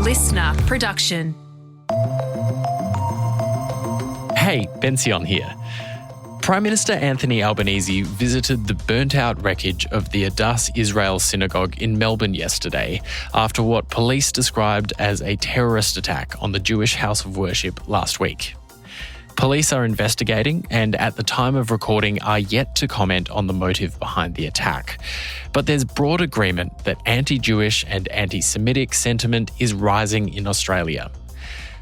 listener production. Hey, Bension here. Prime Minister Anthony Albanese visited the burnt-out wreckage of the Adass Israel synagogue in Melbourne yesterday after what police described as a terrorist attack on the Jewish house of worship last week. Police are investigating and at the time of recording are yet to comment on the motive behind the attack. But there's broad agreement that anti-Jewish and anti-Semitic sentiment is rising in Australia.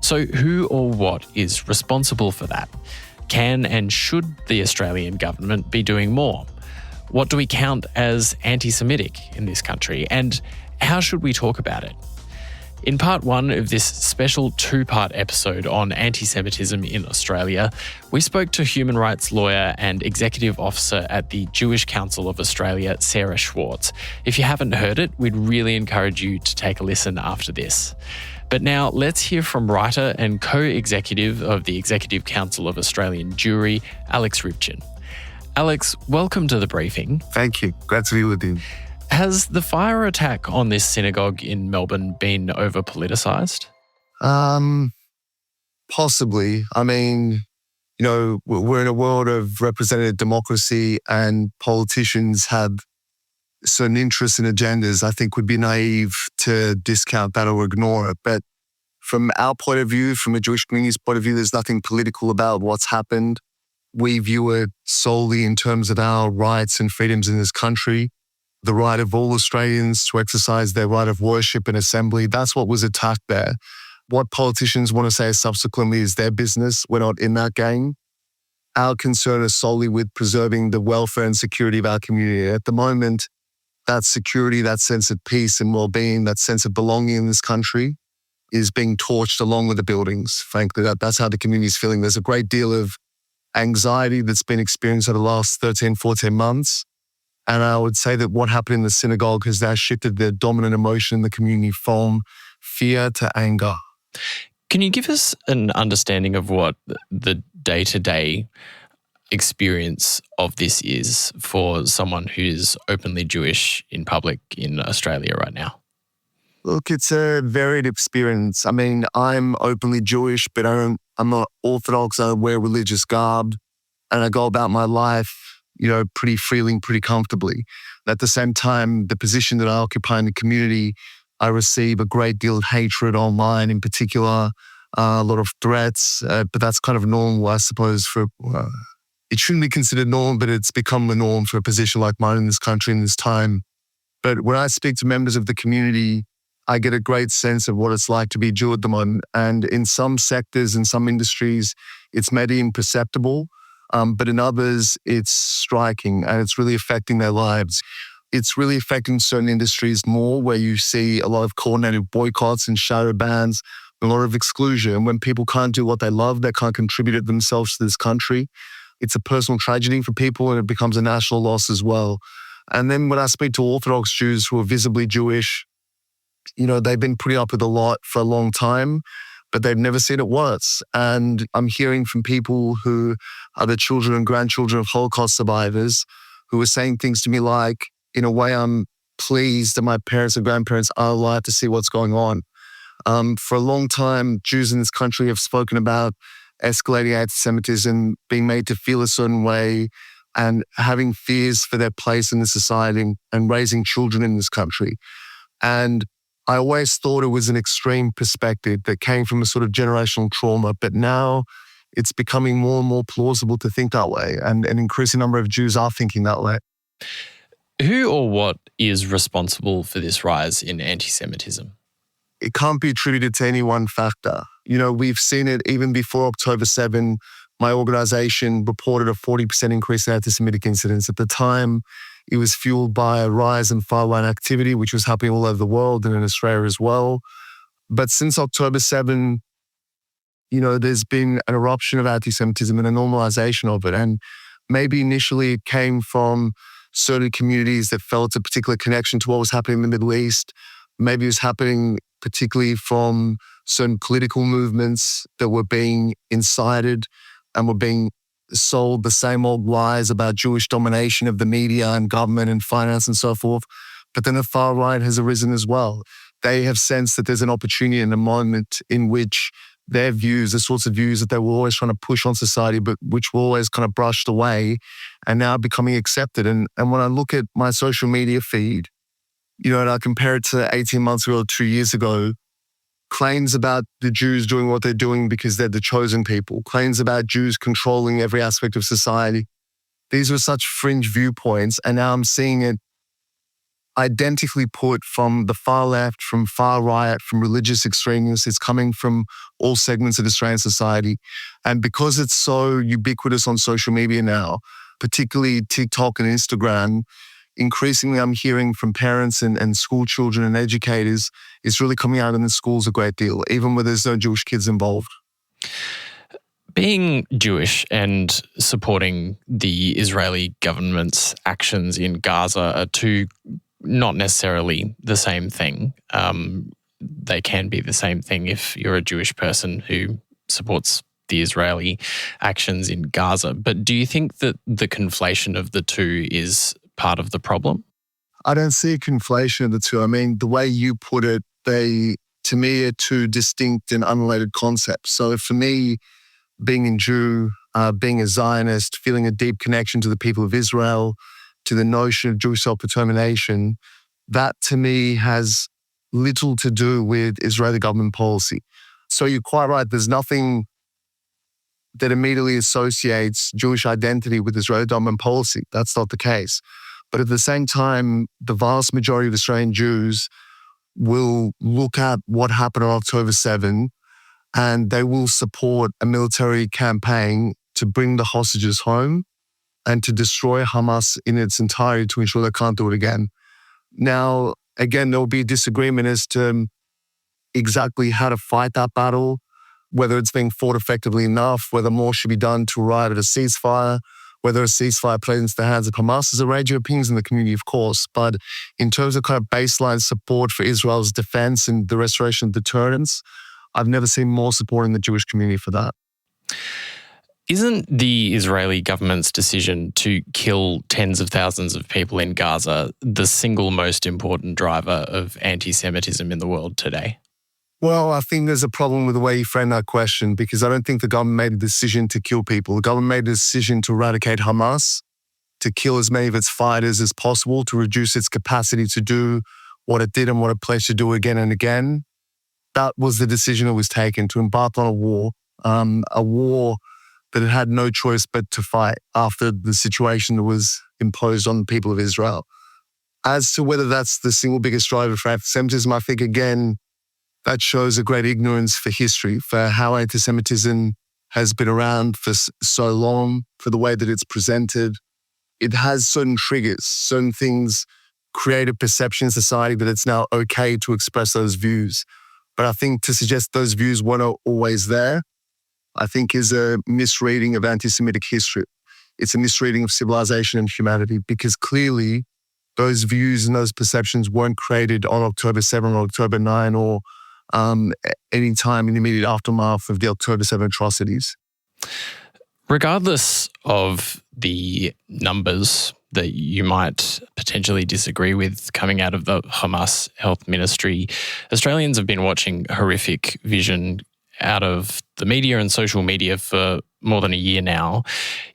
So who or what is responsible for that? Can and should the Australian government be doing more? What do we count as anti-Semitic in this country? And how should we talk about it? In part one of this special two-part episode on anti-Semitism in Australia, we spoke to human rights lawyer and executive officer at the Jewish Council of Australia, Sarah Schwartz. If you haven't heard it, we'd really encourage you to take a listen after this. But now let's hear from writer and co-executive of the Executive Council of Australian Jewry, Alex Ryvchin. Alex, welcome to the briefing. Thank you. Glad to be with you. Has the fire attack on this synagogue in Melbourne been over-politicised? Possibly. I mean, we're in a world of representative democracy and politicians have certain interests and agendas. I think we'd be naive to discount that or ignore it. But from our point of view, from a Jewish community's point of view, there's nothing political about what's happened. We view it solely in terms of our rights and freedoms in this country. The right of all Australians to exercise their right of worship and assembly. That's what was attacked there. What politicians want to say subsequently is their business. We're not in that game. Our concern is solely with preserving the welfare and security of our community. At the moment, that security, that sense of peace and well-being, that sense of belonging in this country is being torched along with the buildings. Frankly, that's how the community is feeling. There's a great deal of anxiety that's been experienced over the last 13, 14 months. And I would say that what happened in the synagogue has now shifted the dominant emotion in the community from fear to anger. Can you give us an understanding of what the day-to-day experience of this is for someone who's openly Jewish in public in Australia right now? Look, it's a varied experience. I mean, I'm openly Jewish, but I'm not Orthodox. I wear religious garb and I go about my life pretty freely, pretty comfortably. At the same time, the position that I occupy in the community, I receive a great deal of hatred online in particular, a lot of threats, but that's kind of normal, I suppose, it shouldn't be considered normal, but it's become the norm for a position like mine in this country in this time. But when I speak to members of the community, I get a great sense of what it's like to be Jew at the moment. And in some sectors, in some industries, it's maybe imperceptible. But in others, it's striking and it's really affecting their lives. It's really affecting certain industries more where you see a lot of coordinated boycotts and shadow bans, a lot of exclusion. And when people can't do what they love, they can't contribute it themselves to this country. It's a personal tragedy for people and it becomes a national loss as well. And then when I speak to Orthodox Jews who are visibly Jewish, they've been putting up with a lot for a long time, but they've never seen it worse. And I'm hearing from people who are the children and grandchildren of Holocaust survivors who are saying things to me like, in a way, I'm pleased that my parents and grandparents are alive to see what's going on. For a long time, Jews in this country have spoken about escalating anti-Semitism, being made to feel a certain way and having fears for their place in the society and raising children in this country. And I always thought it was an extreme perspective that came from a sort of generational trauma, but now it's becoming more and more plausible to think that way, and an increasing number of Jews are thinking that way. Who or what is responsible for this rise in anti-Semitism? It can't be attributed to any one factor. We've seen it even before October 7. My organization reported a 40% increase in anti-Semitic incidents. At the time, it was fueled by a rise in far-right activity, which was happening all over the world and in Australia as well. But since October 7, there's been an eruption of anti-Semitism and a normalization of it. And maybe initially it came from certain communities that felt a particular connection to what was happening in the Middle East. Maybe it was happening particularly from certain political movements that were being incited and were being sold the same old lies about Jewish domination of the media and government and finance and so forth. But then the far right has arisen as well. they have sensed that there's an opportunity in a moment in which their views, the sorts of views that they were always trying to push on society, but which were always kind of brushed away, and now becoming accepted. And when I look at my social media feed, and I compare it to 18 months ago, 2 years ago, claims about the Jews doing what they're doing because they're the chosen people, claims about Jews controlling every aspect of society. These were such fringe viewpoints, and now I'm seeing it identically put from the far left, from far right, from religious extremists. It's coming from all segments of Australian society. And because it's so ubiquitous on social media now, particularly TikTok and Instagram, increasingly I'm hearing from parents and school children and educators, it's really coming out in the schools a great deal, even where there's no Jewish kids involved. Being Jewish and supporting the Israeli government's actions in Gaza are two not necessarily the same thing. They can be the same thing if you're a Jewish person who supports the Israeli actions in Gaza. But do you think that the conflation of the two is part of the problem? I don't see a conflation of the two. I mean, the way you put it, they, to me, are two distinct and unrelated concepts. So for me, being a Jew, being a Zionist, feeling a deep connection to the people of Israel, to the notion of Jewish self-determination, that to me has little to do with Israeli government policy. So you're quite right. There's nothing that immediately associates Jewish identity with Israeli government policy. That's not the case. But at the same time, the vast majority of Australian Jews will look at what happened on October 7 and they will support a military campaign to bring the hostages home and to destroy Hamas in its entirety to ensure they can't do it again. Now, again, there will be a disagreement as to exactly how to fight that battle, whether it's being fought effectively enough, whether more should be done to arrive at a ceasefire, whether a ceasefire plays into the hands of Hamas. There's a range of opinions in the community, of course, but in terms of kind of baseline support for Israel's defense and the restoration of deterrence, I've never seen more support in the Jewish community for that. Isn't the Israeli government's decision to kill tens of thousands of people in Gaza the single most important driver of anti-Semitism in the world today? Well, I think there's a problem with the way you frame that question, because I don't think the government made a decision to kill people. The government made a decision to eradicate Hamas, to kill as many of its fighters as possible, to reduce its capacity to do what it did and what it pledged to do again and again. That was the decision that was taken, to embark on a war that it had no choice but to fight after the situation that was imposed on the people of Israel. As to whether that's the single biggest driver for anti-Semitism, I think, again, that shows a great ignorance for history, for how anti-Semitism has been around for so long, for the way that it's presented. It has certain triggers, certain things create a perception in society that it's now okay to express those views. But I think to suggest those views weren't always there, I think is a misreading of anti-Semitic history. It's a misreading of civilization and humanity, because clearly those views and those perceptions weren't created on October 7 or October 9 or any time in the immediate aftermath of the October 7 atrocities. Regardless of the numbers that you might potentially disagree with coming out of the Hamas Health Ministry, Australians have been watching horrific vision out of the media and social media for more than a year now.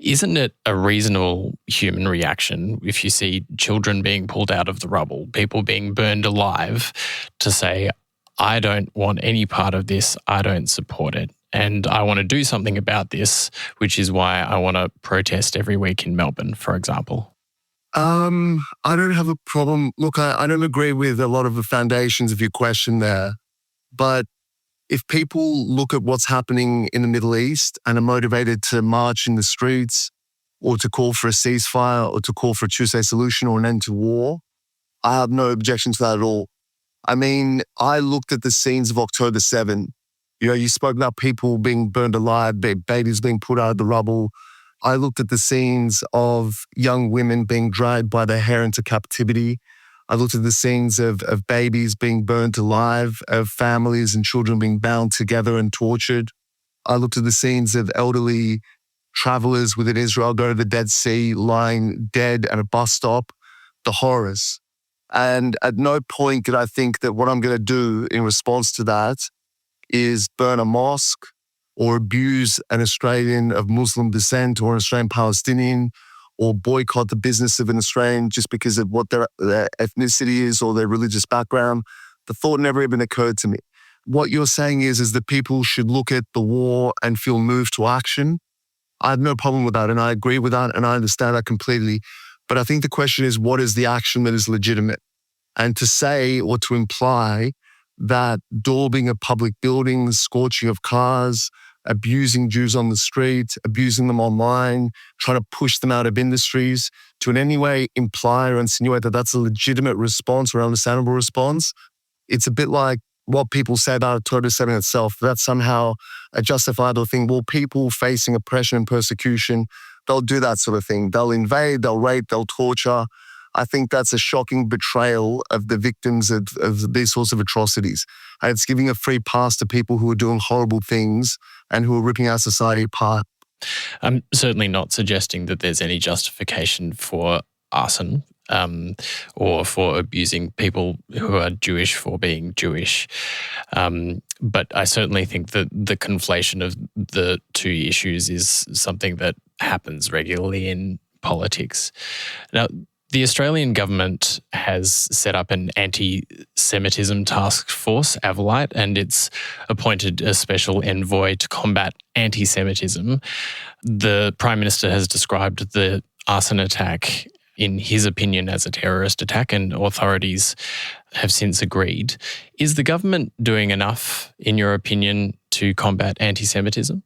Isn't it a reasonable human reaction if you see children being pulled out of the rubble, people being burned alive, to say, I don't want any part of this, I don't support it, and I want to do something about this, which is why I want to protest every week in Melbourne, for example? I don't have a problem. Look, I don't agree with a lot of the foundations of your question there, but if people look at what's happening in the Middle East and are motivated to march in the streets or to call for a ceasefire or to call for a two-state solution or an end to war, I have no objection to that at all. I mean, I looked at the scenes of October 7. You spoke about people being burned alive, babies being put out of the rubble. I looked at the scenes of young women being dragged by their hair into captivity. I looked at the scenes of babies being burnt alive, of families and children being bound together and tortured. I looked at the scenes of elderly travelers within Israel go to the Dead Sea, lying dead at a bus stop. The horrors. And at no point did I think that what I'm going to do in response to that is burn a mosque or abuse an Australian of Muslim descent or an Australian Palestinian or boycott the business of an Australian just because of what their ethnicity is or their religious background. The thought never even occurred to me. What you're saying is that people should look at the war and feel moved to action. I have no problem with that, and I agree with that, and I understand that completely. But I think the question is, what is the action that is legitimate? And to say or to imply that daubing of public buildings, scorching of cars, abusing Jews on the street, abusing them online, trying to push them out of industries, to in any way imply or insinuate that that's a legitimate response or understandable response, it's a bit like what people say about Torah 7 itself, that's somehow a justifiable thing. Well, people facing oppression and persecution, they'll do that sort of thing. They'll invade, they'll rape, they'll torture. I think that's a shocking betrayal of the victims of these sorts of atrocities. And it's giving a free pass to people who are doing horrible things and who are ripping our society apart. I'm certainly not suggesting that there's any justification for arson or for abusing people who are Jewish for being Jewish. But I certainly think that the conflation of the two issues is something that happens regularly in politics. Now, the Australian government has set up an anti-Semitism task force, Avalite, and it's appointed a special envoy to combat anti-Semitism. The Prime Minister has described the arson attack, in his opinion, as a terrorist attack, and authorities have since agreed. Is the government doing enough, in your opinion, to combat anti-Semitism?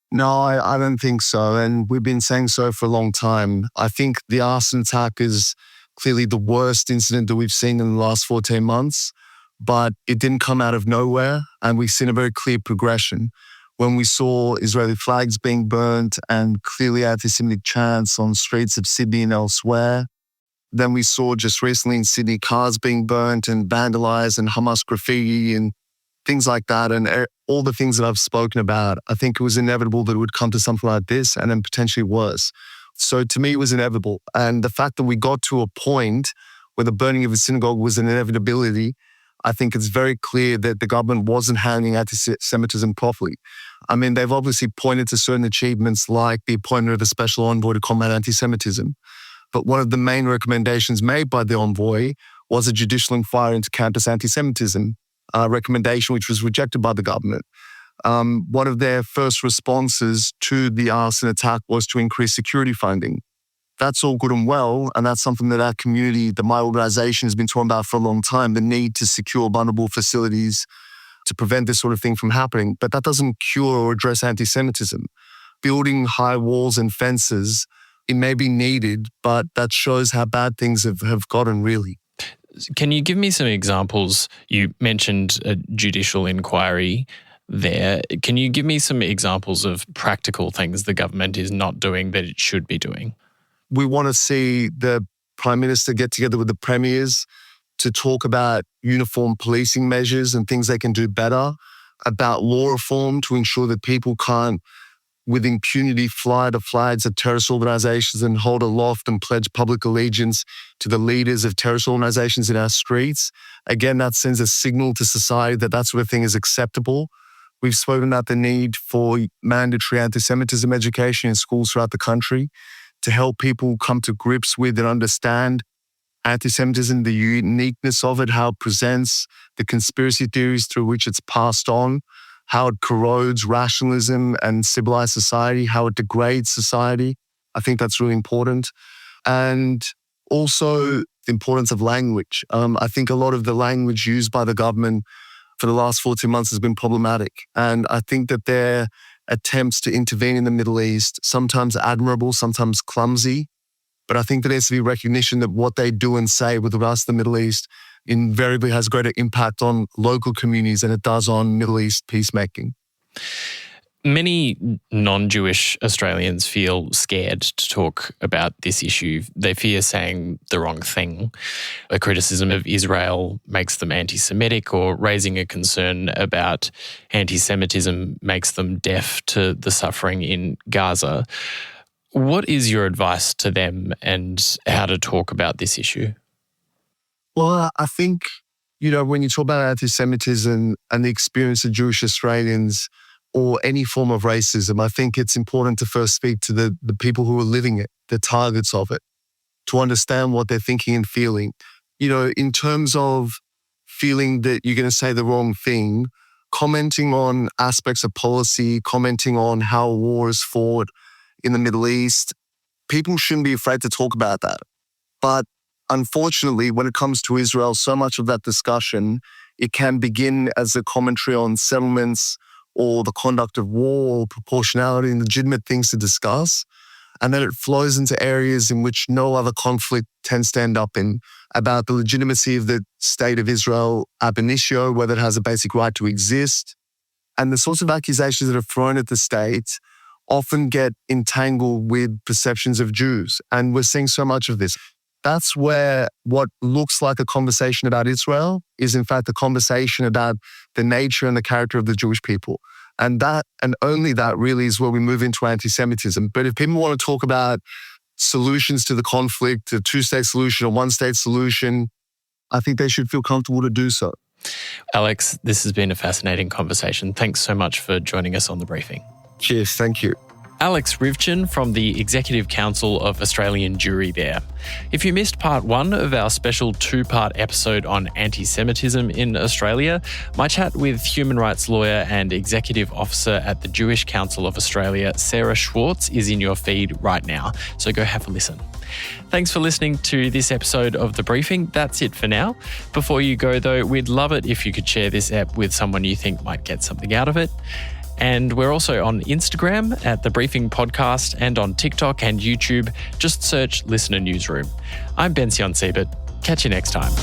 No, I don't think so. And we've been saying so for a long time. I think the arson attack is clearly the worst incident that we've seen in the last 14 months, but it didn't come out of nowhere. And we've seen a very clear progression. When we saw Israeli flags being burnt and clearly anti-Semitic chants on streets of Sydney and elsewhere, then we saw just recently in Sydney cars being burnt and vandalized and Hamas graffiti and things like that, and all the things that I've spoken about. I think it was inevitable that it would come to something like this, and then potentially worse. So to me, it was inevitable. And the fact that we got to a point where the burning of a synagogue was an inevitability, I think it's very clear that the government wasn't handling anti-Semitism properly. I mean, they've obviously pointed to certain achievements like the appointment of a special envoy to combat anti-Semitism. But one of the main recommendations made by the envoy was a judicial inquiry into campus anti-Semitism, recommendation which was rejected by the government. One of their first responses to the arson attack was to increase security funding. That's all good and well, and that's something that our community, that my organisation has been talking about for a long time, the need to secure vulnerable facilities to prevent this sort of thing from happening. But that doesn't cure or address anti-Semitism. Building high walls and fences, it may be needed, but that shows how bad things have gotten, really. Can you give me some examples? You mentioned a judicial inquiry there. Can you give me some examples of practical things the government is not doing that it should be doing? We want to see the Prime Minister get together with the premiers to talk about uniform policing measures and things they can do better, about law reform to ensure that people can't, with impunity, fly the flags of terrorist organizations and hold aloft and pledge public allegiance to the leaders of terrorist organizations in our streets. Again, that sends a signal to society that that sort of thing is acceptable. We've spoken about the need for mandatory anti-Semitism education in schools throughout the country to help people come to grips with and understand anti-Semitism, the uniqueness of it, how it presents, the conspiracy theories through which it's passed on, how it corrodes rationalism and civilized society, how it degrades society. I think that's really important. And also the importance of language. I think a lot of the language used by the government for the last 14 months has been problematic. And I think that their attempts to intervene in the Middle East, sometimes admirable, sometimes clumsy, but I think there needs to be recognition that what they do and say with regards to the Middle East invariably has greater impact on local communities than it does on Middle East peacemaking. Many non-Jewish Australians feel scared to talk about this issue. They fear saying the wrong thing. A criticism of Israel makes them anti-Semitic, or raising a concern about anti-Semitism makes them deaf to the suffering in Gaza. What is your advice to them and how to talk about this issue? Well, I think, when you talk about anti-Semitism and the experience of Jewish Australians or any form of racism, I think it's important to first speak to the people who are living it, the targets of it, to understand what they're thinking and feeling. In terms of feeling that you're going to say the wrong thing, commenting on aspects of policy, commenting on how war is fought in the Middle East, people shouldn't be afraid to talk about that. But unfortunately, when it comes to Israel, so much of that discussion, it can begin as a commentary on settlements or the conduct of war or proportionality and legitimate things to discuss. And then it flows into areas in which no other conflict tends to end up in, about the legitimacy of the state of Israel ab initio, whether it has a basic right to exist. And the sorts of accusations that are thrown at the state often get entangled with perceptions of Jews. And we're seeing so much of this. That's where what looks like a conversation about Israel is in fact a conversation about the nature and the character of the Jewish people. And that, and only that, really is where we move into anti-Semitism. But if people want to talk about solutions to the conflict, a two-state solution, a one-state solution, I think they should feel comfortable to do so. Alex, this has been a fascinating conversation. Thanks so much for joining us on The Briefing. Cheers, thank you. Alex Ryvchin from the Executive Council of Australian Jewry there. If you missed part 1 of our special 2-part episode on anti-Semitism in Australia, my chat with human rights lawyer and executive officer at the Jewish Council of Australia, Sarah Schwartz, is in your feed right now, so go have a listen. Thanks for listening to this episode of The Briefing. That's it for now. Before you go though, we'd love it if you could share this app with someone you think might get something out of it. And we're also on Instagram at The Briefing Podcast and on TikTok and YouTube. Just search Listener Newsroom. I'm Bension Siebert. Catch you next time.